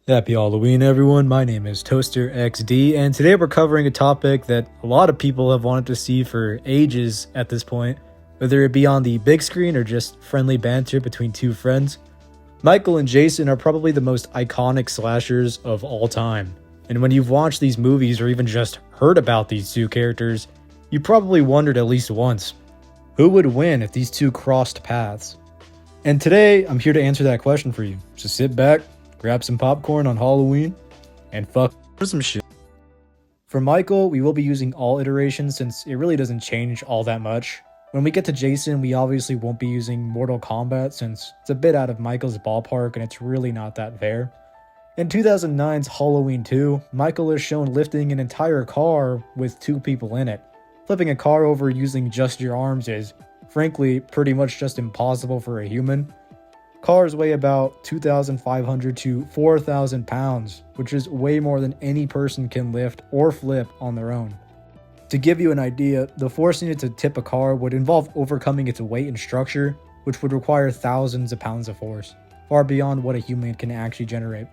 Happy Halloween, everyone. My name is Toaster XD, and today we're covering a topic that a lot of people have wanted to see for ages at this point, whether it be on the big screen or just friendly banter between two friends. Michael and Jason are probably the most iconic slashers of all time, and when you've watched these movies or even just heard about these two characters, you probably wondered at least once, who would win if these two crossed paths? And today, I'm here to answer that question for you, so sit back, grab some popcorn on Halloween, and fuck for some shit. For Michael, we will be using all iterations since it really doesn't change all that much. When we get to Jason, we obviously won't be using Mortal Kombat since it's a bit out of Michael's ballpark and it's really not that fair. In 2009's Halloween 2, Michael is shown lifting an entire car with two people in it. Flipping a car over using just your arms is, frankly, pretty much just impossible for a human. Cars weigh about 2,500 to 4,000 pounds, which is way more than any person can lift or flip on their own. To give you an idea, the force needed to tip a car would involve overcoming its weight and structure, which would require thousands of pounds of force, far beyond what a human can actually generate.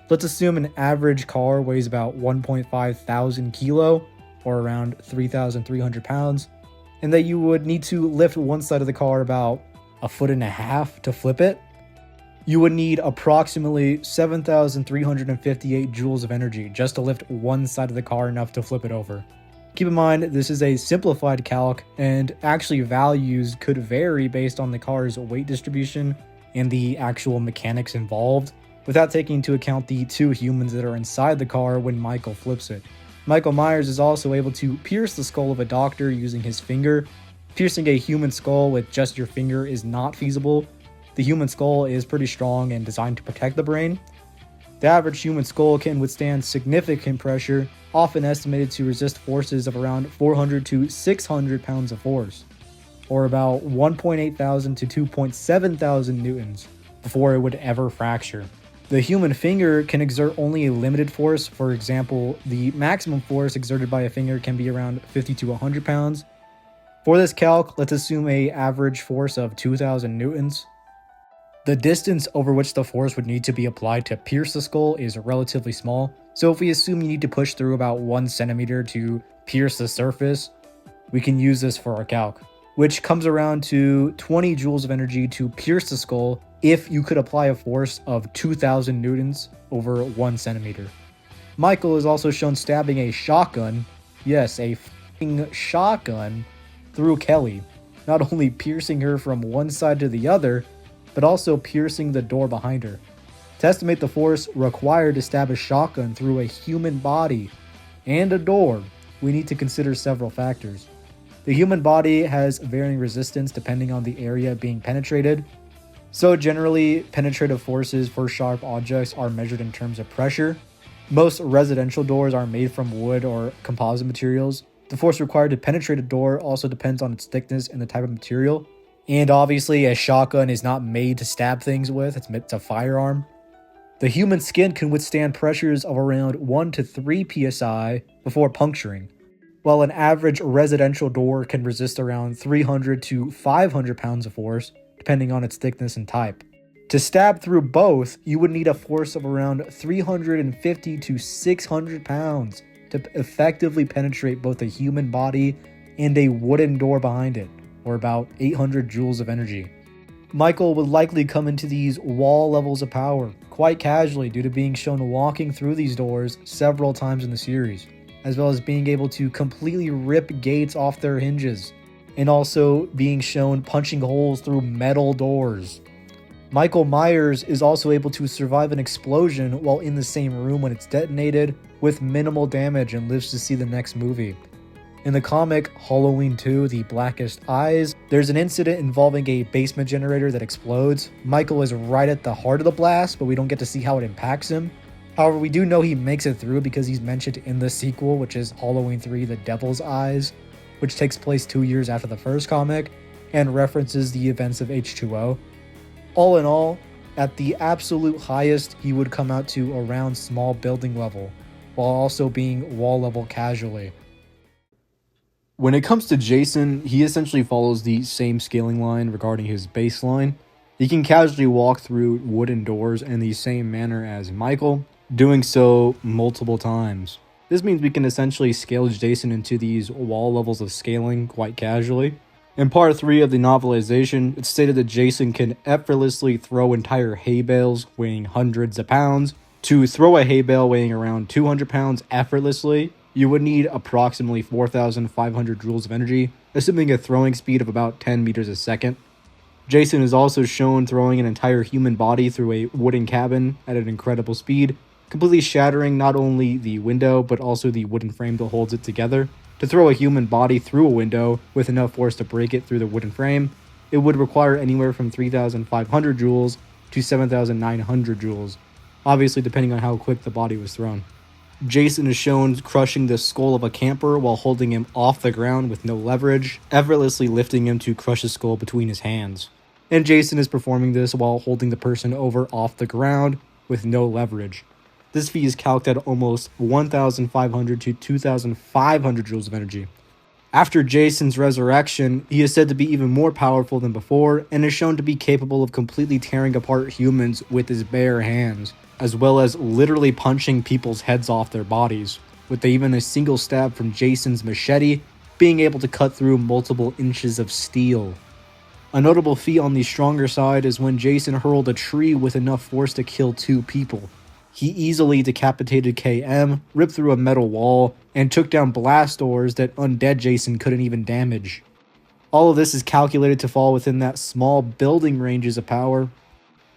Let's assume an average car weighs about 1.5 thousand kilo, or around 3,300 pounds, and that you would need to lift one side of the car about a foot and a half to flip it. You would need approximately 7,358 joules of energy just to lift one side of the car enough to flip it over. Keep in mind, this is a simplified calc, and actually values could vary based on the car's weight distribution and the actual mechanics involved, without taking into account the two humans that are inside the car when Michael flips it. Michael Myers is also able to pierce the skull of a doctor using his finger. Piercing a human skull with just your finger is not feasible. The human skull is pretty strong and designed to protect the brain. The average human skull can withstand significant pressure, often estimated to resist forces of around 400 to 600 pounds of force, or about 1.8 thousand to 2.7 thousand newtons, before it would ever fracture. The human finger can exert only a limited force. For example, the maximum force exerted by a finger can be around 50 to 100 pounds. For this calc, let's assume an average force of 2,000 newtons. The distance over which the force would need to be applied to pierce the skull is relatively small, so if we assume you need to push through about 1 centimeter to pierce the surface, we can use this for our calc, which comes around to 20 joules of energy to pierce the skull if you could apply a force of 2,000 newtons over 1 centimeter. Michael is also shown stabbing a shotgun, yes, a f***ing shotgun, through Kelly, not only piercing her from one side to the other, but also piercing the door behind her. To estimate the force required to stab a shotgun through a human body and a door, we need to consider several factors. The human body has varying resistance depending on the area being penetrated, so generally penetrative forces for sharp objects are measured in terms of pressure. Most residential doors are made from wood or composite materials. The force required to penetrate a door also depends on its thickness and the type of material. And obviously, a shotgun is not made to stab things with, it's a firearm. The human skin can withstand pressures of around 1 to 3 psi before puncturing, while an average residential door can resist around 300 to 500 pounds of force, depending on its thickness and type. To stab through both, you would need a force of around 350 to 600 pounds to effectively penetrate both a human body and a wooden door behind it, or about 800 joules of energy. Michael would likely come into these wall levels of power quite casually due to being shown walking through these doors several times in the series, as well as being able to completely rip gates off their hinges, and also being shown punching holes through metal doors. Michael Myers is also able to survive an explosion while in the same room when it's detonated with minimal damage and lives to see the next movie. In the comic Halloween 2, The Blackest Eyes, there's an incident involving a basement generator that explodes. Michael is right at the heart of the blast, but we don't get to see how it impacts him. However, we do know he makes it through because he's mentioned in the sequel, which is Halloween 3, The Devil's Eyes, which takes place 2 years after the first comic and references the events of H2O. All in all, at the absolute highest, he would come out to around small building level, while also being wall level casually. When it comes to Jason, he essentially follows the same scaling line regarding his baseline. He can casually walk through wooden doors in the same manner as Michael, doing so multiple times. This means we can essentially scale Jason into these wall levels of scaling quite casually. In part 3 of the novelization, it's stated that Jason can effortlessly throw entire hay bales weighing hundreds of pounds. To throw a hay bale weighing around 200 pounds effortlessly, you would need approximately 4,500 joules of energy, assuming a throwing speed of about 10 meters a second. Jason is also shown throwing an entire human body through a wooden cabin at an incredible speed, completely shattering not only the window but also the wooden frame that holds it together. To throw a human body through a window with enough force to break it through the wooden frame, it would require anywhere from 3,500 joules to 7,900 joules, obviously depending on how quick the body was thrown. Jason is shown crushing the skull of a camper while holding him off the ground with no leverage, effortlessly lifting him to crush his skull between his hands. And Jason is performing this while holding the person over off the ground with no leverage. This feat is calced at almost 1,500 to 2,500 joules of energy. After Jason's resurrection, he is said to be even more powerful than before and is shown to be capable of completely tearing apart humans with his bare hands, as well as literally punching people's heads off their bodies, with even a single stab from Jason's machete being able to cut through multiple inches of steel. A notable feat on the stronger side is when Jason hurled a tree with enough force to kill 2 people. He easily decapitated KM, ripped through a metal wall, and took down blast doors that undead Jason couldn't even damage. All of this is calculated to fall within that small building ranges of power.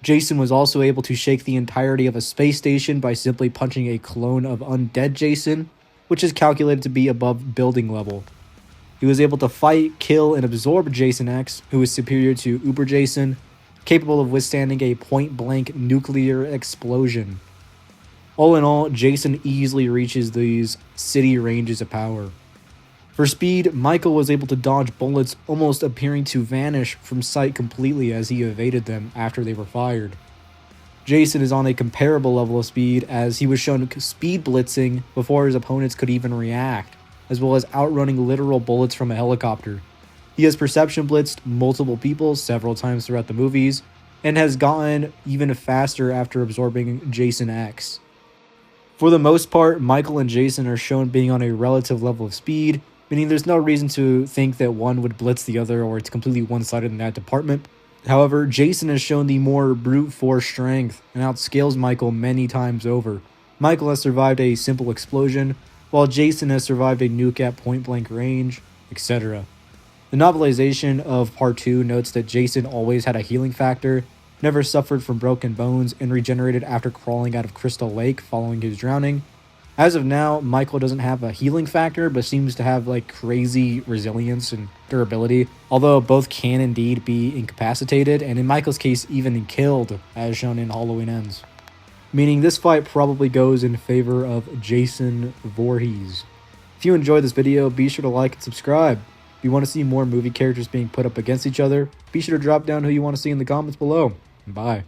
Jason was also able to shake the entirety of a space station by simply punching a clone of undead Jason, which is calculated to be above building level. He was able to fight, kill, and absorb Jason X, who is superior to Uber Jason, capable of withstanding a point-blank nuclear explosion. All in all, Jason easily reaches these city ranges of power. For speed, Michael was able to dodge bullets, almost appearing to vanish from sight completely as he evaded them after they were fired. Jason is on a comparable level of speed, as he was shown speed blitzing before his opponents could even react, as well as outrunning literal bullets from a helicopter. He has perception blitzed multiple people several times throughout the movies, and has gotten even faster after absorbing Jason X. For the most part, Michael and Jason are shown being on a relative level of speed, meaning there's no reason to think that one would blitz the other or it's completely one-sided in that department. However, Jason has shown the more brute force strength and outscales Michael many times over. Michael has survived a simple explosion, while Jason has survived a nuke at point-blank range, etc. The novelization of Part 2 notes that Jason always had a healing factor, never suffered from broken bones, and regenerated after crawling out of Crystal Lake following his drowning. As of now, Michael doesn't have a healing factor, but seems to have like crazy resilience and durability, although both can indeed be incapacitated, and in Michael's case even killed, as shown in Halloween Ends. Meaning this fight probably goes in favor of Jason Voorhees. If you enjoyed this video, be sure to like and subscribe. If you want to see more movie characters being put up against each other, be sure to drop down who you want to see in the comments below. Bye.